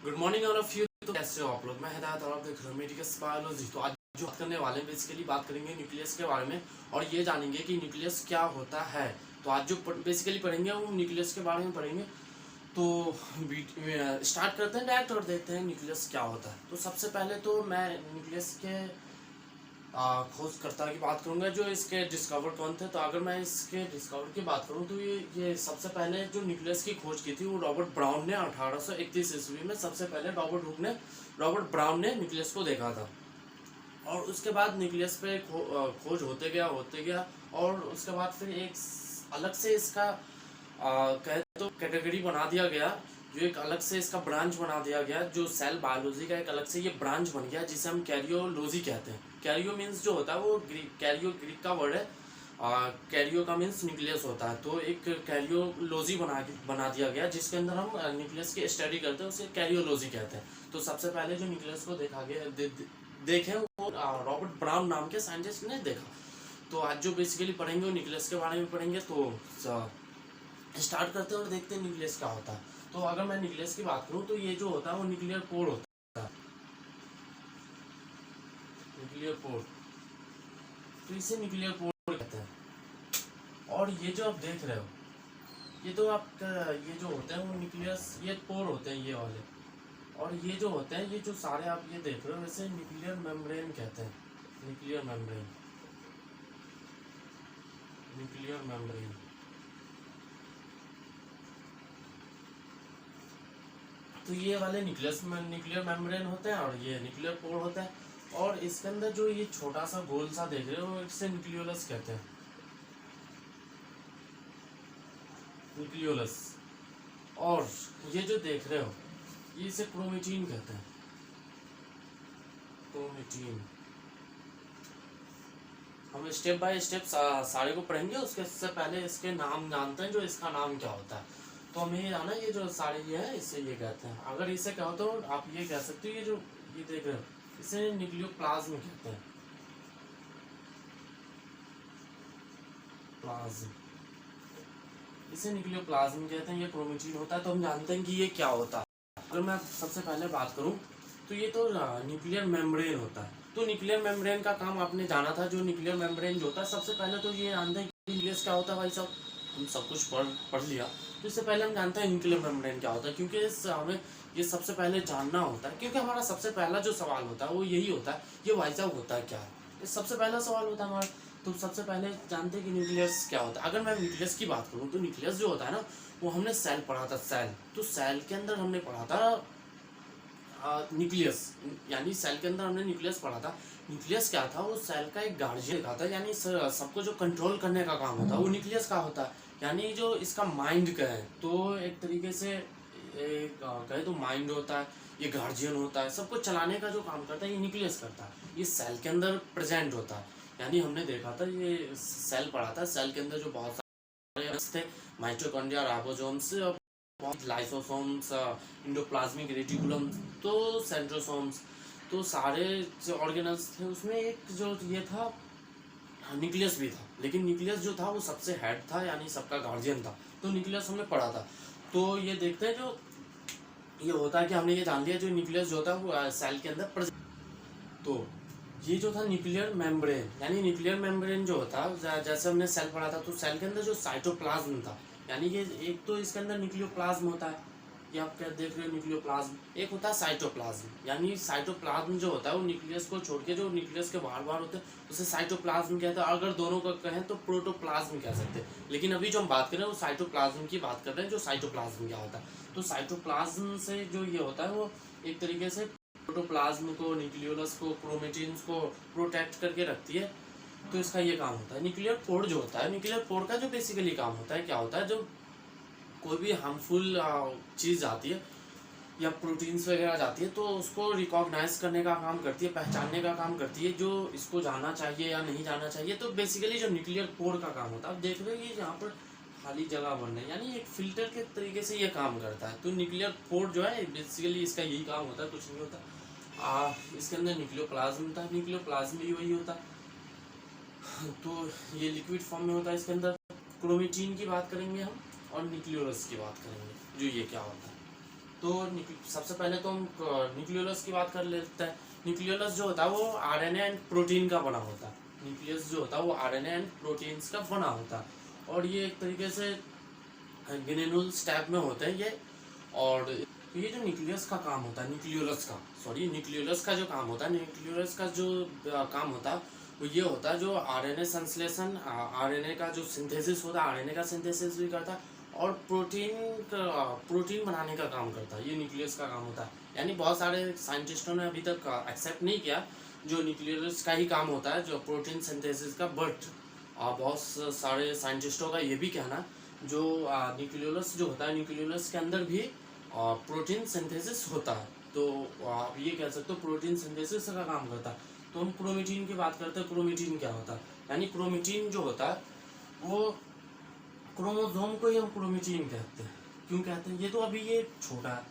Good morning all of you. तो कैसे हो आप लोग? मैं हिदायत और आप देख रहे हो मेडिकस बायोलॉजी। तो आज जो बात करने वाले हैं बेसिकली बात करेंगे न्यूक्लियस के बारे में और ये जानेंगे कि न्यूक्लियस क्या होता है। तो आज जो बेसिकली पढ़ेंगे वो न्यूक्लियस के बारे में पढ़ेंगे। तो स्टार्ट करते हैं डायरेक्ट और देखते हैं न्यूक्लियस क्या होता है। तो सबसे पहले तो मैं न्यूक्लियस के खोजकर्ता की बात करूंगा जो इसके डिस्कवर कौन थे। तो अगर मैं इसके डिस्कवर की बात करूं तो ये सबसे पहले जो न्यूक्लियस की खोज की थी वो रॉबर्ट ब्राउन ने 1831 ईस्वी में सबसे पहले रॉबर्ट ब्राउन ने न्यूक्लियस को देखा था। और उसके बाद न्यूक्लियस पे खोज होते गया और उसके बाद फिर एक अलग से इसका कहे तो कैटेगरी बना दिया गया, जो एक अलग से इसका ब्रांच बना दिया गया, जो सेल बायोलॉजी का एक अलग से ये ब्रांच बन गया जिसे हम कैरियोलॉजी कहते हैं। कैरियो मीन्स जो होता है वो कैरियो ग्रीक का वर्ड है। कैरियो का मीन्स न्यूक्लियस होता है। तो एक कैरियोलॉजी बना दिया गया जिसके अंदर हम न्यूक्लियस की स्टडी करते हैं, उसे कैरियोलॉजी कहते हैं। तो सबसे पहले जो न्यूक्लियस को देखा गया देखे वो रॉबर्ट ब्राउन नाम के साइंटिस्ट ने देखा। तो आज जो बेसिकली पढ़ेंगे वो न्यूक्लियस के बारे में पढ़ेंगे। तो स्टार्ट करते हैं और देखते हैं न्यूक्लियस क्या होता है। तो अगर मैं न्यूक्लियस की बात करूं तो ये जो होता है वो न्यूक्लियर पोर होता है। न्यूक्लियर पोर, तो इसे न्यूक्लियर पोर कहते हैं। और ये जो आप देख रहे हो ये तो आपका ये जो होते हैं वो न्यूक्लियस ये पोर होते हैं ये वाले। और ये जो होते हैं ये जो सारे आप ये देख रहे हो इसे न्यूक्लियर मेम्ब्रेन कहते हैं। Nuclear membrane, nuclear membrane. तो ये वाले न्यूक्लियर मेम्ब्रेन होते हैं और ये न्यूक्लियर पोर होता है। और इसके अंदर जो ये छोटा सा गोल सा देख रहे हो इसे न्यूक्लियोलस कहते हैं। न्यूक्लियोलस। और ये जो देख रहे हो ये इसे क्रोमेटिन कहते हैं। क्रोमेटिन। हम स्टेप बाय स्टेप सारे को पढ़ेंगे, उसके पहले इसके नाम जानते हैं, जो इसका नाम क्या होता है। तो हमें ये जाना ये जो सारे ये है इसे ये कहते हैं। अगर इसे क्या होता है आप ये कह सकते हो, ये जो ये देख रहे हो इसे न्यूक्लियोप्लाज्म कहते हैं। प्लाज्म, इसे न्यूक्लियोप्लाज्म कहते हैं। ये क्रोमेटिन होता है। तो हम जानते हैं कि ये क्या होता है। अगर मैं सबसे पहले बात करूं तो ये तो न्यूक्लियर मेम्ब्रेन होता है। तो न्यूक्लियर मेम्ब्रेन का काम आपने जाना था। जो न्यूक्लियर मेम्ब्रेन जो होता है सबसे पहले तो ये जानते हैं कि न्यूक्लियस क्या होता है। भाई साहब हम सब कुछ पढ़ लिया। तो इससे पहले हम जानते हैं न्यूक्लियर मेम्ब्रेन क्या होता है, क्योंकि हमें ये सबसे पहले जानना होता है। क्योंकि हमारा सबसे पहला जो सवाल होता है वो यही होता है, ये भाई साहब होता है क्या है, ये सबसे पहला सवाल होता है हमारा। तो सबसे पहले जानते हैं कि न्यूक्लियस क्या होता है। अगर मैं न्यूक्लियस की बात करूँ तो न्यूक्लियस जो होता है ना वो हमने सेल पढ़ा था। सेल, तो सेल के अंदर हमने पढ़ा था न्यूक्लियस, यानी सेल के अंदर हमने न्यूक्लियस पढ़ा था। न्यूक्लियस क्या था? वो सेल का एक गार्जियन था, यानी सबको जो कंट्रोल करने का काम होता है वो न्यूक्लियस का होता है। यानी जो इसका माइंड का है, तो एक तरीके से कहे तो माइंड होता है, ये गार्जियन होता है, सबको चलाने का जो काम करता है ये न्यूक्लियस करता है। ये सेल के अंदर प्रेजेंट होता है। यानी हमने देखा था ये सेल पढ़ा था, सेल के अंदर जो बहुत सारे थे, mitochondria, ribosomes, lysosomes, endoplasmic reticulum, तो सेंट्रोसोम्स, तो सारे जो ऑर्गेनल्स थे उसमें एक जो ये था न्यूक्लियस भी था। लेकिन न्यूक्लियस जो था वो सबसे हेड था, यानी सबका गार्जियन था। तो न्यूक्लियस हमने पढ़ा था। तो ये देखते हैं जो ये होता है कि हमने ये जान लिया जो न्यूक्लियस जो होता है वो सेल के अंदर प्रेजेंट। तो ये जो था न्यूक्लियर मेम्ब्रेन, यानी न्यूक्लियर मेम्ब्रेन जो होता है जैसे हमने सेल पढ़ा था, तो सेल के अंदर जो साइटोप्लाज्म था, यानी ये एक तो इसके अंदर न्यूक्लियोप्लाज्म होता है, ये आप क्या देख रहे हो न्यूक्लियोप्लाज्म। एक होता है साइटोप्लाज्म, यानी साइटोप्लाज्म जो होता है वो न्यूक्लियस को छोड़ के जो न्यूक्लियस के बाहर बाहर होते हैं उसे साइटोप्लाज्म कहते हैं। अगर दोनों को कहें तो प्रोटोप्लाज्म कह सकते हैं। लेकिन अभी जो हम बात कर रहे हैं वो साइटोप्लाज्म की बात कर रहे हैं। जो साइटोप्लाज्म क्या होता है, तो साइटोप्लाज्म से जो ये होता है वो एक तरीके से प्रोटोप्लाज्म को, न्यूक्लियोलस को, क्रोमेटिन्स को प्रोटेक्ट करके रखती है। तो इसका ये काम होता है। न्यूक्लियर पोर जो होता है, न्यूक्लियर पोर का जो बेसिकली काम होता है क्या होता है, जो कोई भी हार्मफुल चीज़ आती है या प्रोटीन्स वगैरह जाती है तो उसको रिकॉग्नाइज करने का काम करती है, पहचानने का काम करती है, जो इसको जाना चाहिए या नहीं जाना चाहिए। तो बेसिकली जो न्यूक्लियर पोर का काम होता है, आप देख रहे हो कि यहाँ पर खाली जगह बन रही है, यानी एक फिल्टर के तरीके से ये काम करता है। तो न्यूक्लियर पोर जो है बेसिकली इसका यही काम होता है, कुछ नहीं होता। इसके अंदर न्यूक्लियोप्लाज्म था, न्यूक्लियोप्लाज्म भी वही होता है। तो ये लिक्विड फॉर्म में होता है। इसके अंदर क्रोमेटिन की बात करेंगे हम और न्यूक्लियोलस की बात करेंगे, जो ये क्या होता है। तो सबसे पहले तो हम न्यूक्लियोलस की बात कर लेते हैं। न्यूक्लियोलस जो होता है वो आरएनए एंड प्रोटीन का बना होता है। न्यूक्लियस जो होता है वो आरएनए एंड प्रोटीन्स का बना होता है, और ये एक तरीके से ग्रेनुल्स टाइप में होते हैं ये। और ये जो न्यूक्लियस का काम होता है, न्यूक्लियोलस का जो काम होता है, न्यूक्लियोलस का जो काम होता है वो ये होता है, जो आरएनए संश्लेषण, आरएनए का जो सिंथेसिस होता है, आरएनए का सिंथेसिस भी करता है, और प्रोटीन बनाने का काम करता है। ये न्यूक्लियस का काम होता है। यानी बहुत सारे साइंटिस्टों ने अभी तक एक्सेप्ट नहीं किया जो न्यूक्लियस का ही काम होता है, जो प्रोटीन सिंथेसिस का, बट बहुत सारे साइंटिस्टों का ये भी कहना जो न्यूक्लियोलस जो होता है, न्यूक्लियोलस के अंदर भी प्रोटीन सिंथेसिस होता है। तो आप ये कह सकते हो प्रोटीन सिंथेसिस का काम करता है। तो हम क्रोमेटिन की बात करते हैं। क्रोमेटिन क्या होता है? यानी क्रोमेटिन जो होता है वो क्रोमोसोम को ही हम क्रोमेटिन कहते हैं। क्यों कहते हैं? ये तो अभी ये छोटा है,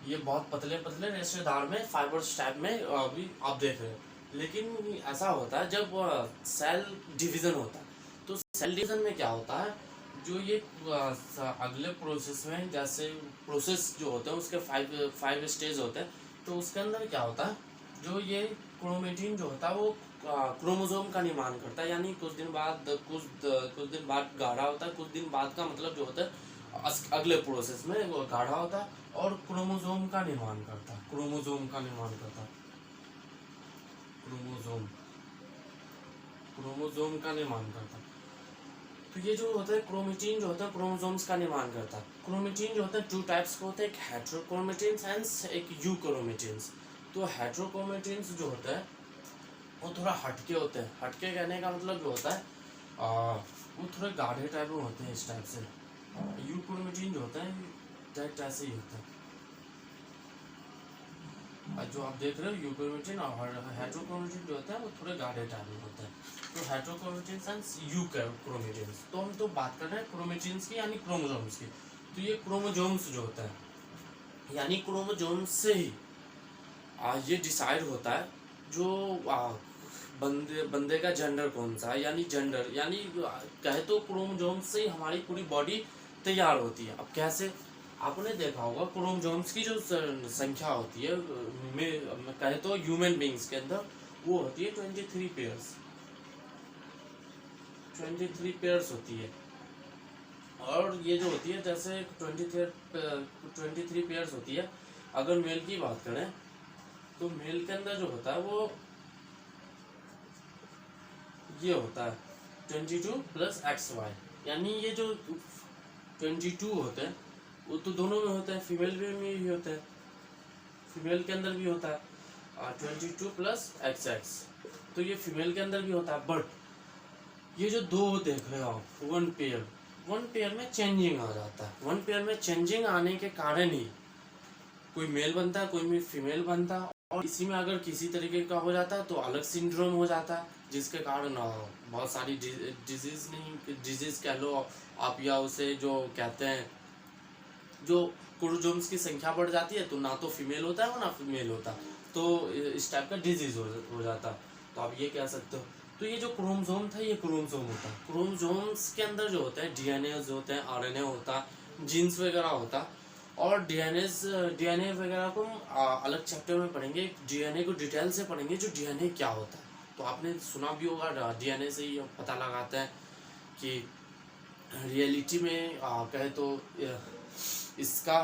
ये बहुत पतले पतले रेशेदार में फाइबर्स टाइप में अभी आप देख रहे हो। लेकिन ऐसा होता है जब सेल डिवीजन होता है, तो सेल डिवीजन में क्या होता है, जो ये अगले प्रोसेस में, जैसे प्रोसेस जो होते हैं उसके फाइव स्टेज होते हैं, तो उसके अंदर क्या होता है, जो ये क्रोमेटिन जो होता है वो क्रोमोसोम का निर्माण करता है। यानी कुछ दिन बाद गाढ़ा होता है, कुछ दिन बाद का मतलब जो होता है अगले प्रोसेस में वो गाढ़ा होता है और क्रोमोसोम का निर्माण करता है। क्रोमोसोम का निर्माण करता है। तो ये जो होता है क्रोमेटिन जो होता है क्रोमोसोम्स का निर्माण करता है। क्रोमेटिन जो होता है 2 टाइप्स के होते हैं, एक हेटेरोक्रोमेटिन्स एंड एक यूक्रोमेटिन्स। तो हेटेरोक्रोमेटिन्स जो होता है वो थोड़ा हटके होते हैं। हटके कहने का मतलब जो होता है वो थोड़े गाढ़े टाइप में होते हैं, इस टाइप से। यूक्रोमेटिन जो होता है डायरेक्ट ऐसे ही होता है, जो आप देख रहे हो यूक्रोमेटिन, और हेटेरोक्रोमेटिन जो होता है वो थोड़े गाढ़े टाइप में होता है। तो हेटेरोक्रोमेटिन्स एंड यूक्रोमेटिन्स। तो हम तो बात कर रहे हैं क्रोमेटिन्स की, यानी क्रोमोसोम्स की। तो ये क्रोमोसोम्स जो होता है, यानी क्रोमोसोम्स से ही ये डिसाइड होता है जो बंदे का जेंडर कौन सा है। यानी जेंडर, यानी कहे तो क्रोमोसोम्स से ही हमारी पूरी बॉडी तैयार होती है। अब कैसे? आपने देखा होगा क्रोमोसोम्स की जो संख्या होती है, मैं कहे तो ह्यूमन बींग्स के अंदर वो होती है 23 पेयर्स। 23 पेयर्स होती है। और ये जो होती है, जैसे 23 पेयर्स होती है। अगर मेल की बात करें तो मेल के अंदर जो होता है वो ये होता है 22 + XY। यानी ये जो 22 होते हैं वो तो दोनों में होता है, फीमेल में भी होता है, फीमेल के अंदर भी होता है 22 + XX। तो ये फीमेल के अंदर भी होता है। बट ये जो दो देख रहे हो आप, वन पेयर में चेंजिंग आ जाता है। वन पेयर में चेंजिंग आने के कारण ही कोई मेल बनता है, कोई फीमेल बनता है। और इसी में अगर किसी तरीके का हो जाता है तो अलग सिंड्रोम हो जाता है, जिसके कारण बहुत सारी डिजीज कह लो आप, या उसे जो कहते हैं, जो क्रोमोसोम्स की संख्या बढ़ जाती है तो ना तो फीमेल होता है और ना फीमेल होता, तो इस टाइप का डिजीज हो जाता। तो आप ये कह सकते हो। तो ये जो क्रोमोसोम था ये क्रोमोसोम होता है। क्रोमोसोम्स के अंदर जो होता है डीएनए होते हैं, आरएनए होता है, जीन्स वगैरह होता है। और डीएनए वगैरह को हम अलग चैप्टर में पढ़ेंगे। डीएनए को डिटेल से पढ़ेंगे, जो डीएनए क्या होता है। तो आपने सुना भी होगा डीएनए से ही पता लगाते हैं कि रियलिटी में कहे तो इसका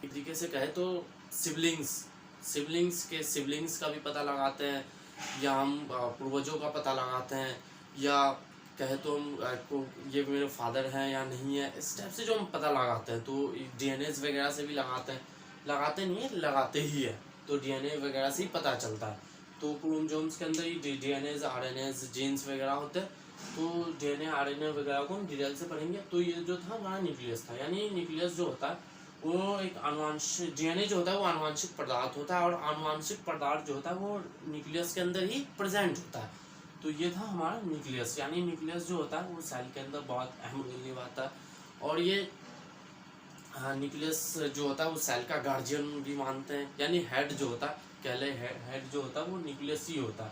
एक तरीके से कहे तो सिबलिंग्स का भी पता लगाते हैं, या हम पूर्वजों का पता लगाते हैं, या कहे तो हम ये मेरे फादर हैं या नहीं है, इस टाइप से जो हम पता लगाते हैं। तो डीएनए वगैरह से भी लगाते ही है। तो डीएनए वगैरह से ही पता चलता है। तो क्रोमोसोम्स के अंदर ही डीएनए, आरएनए, जीन्स वगैरह होते हैं। तो डीएनए, आरएनए वगैरह को हम डिटेल से पढ़ेंगे। तो ये जो था हमारा न्यूक्लियस था। यानी न्यूक्लियस जो होता है वो एक आनुवांशिक, डीएनए जो होता है वो आनुवांशिक पदार्थ होता है, और आनुवांशिक पदार्थ जो होता है वो न्यूक्लियस के अंदर ही प्रेजेंट होता है। तो ये था हमारा न्यूक्लियस। यानी न्यूक्लियस जो होता है वो सेल के अंदर बहुत अहम रोल निभाता है। और ये न्यूक्लियस जो होता है वो सेल का गार्जियन भी मानते हैं। यानी हेड जो होता है, हेड जो होता है वो न्यूक्लियस ही होता है।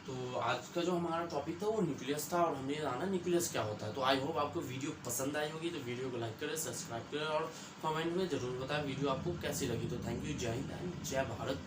तो आज का जो हमारा टॉपिक था वो न्यूक्लियस था और हमने जाना न्यूक्लियस क्या होता है। तो आई होप आपको वीडियो पसंद आई होगी, तो वीडियो को लाइक करें, सब्सक्राइब करें और कमेंट में ज़रूर बताएं वीडियो आपको कैसी लगी। तो थैंक यू, जय हिंद एंड जय भारत।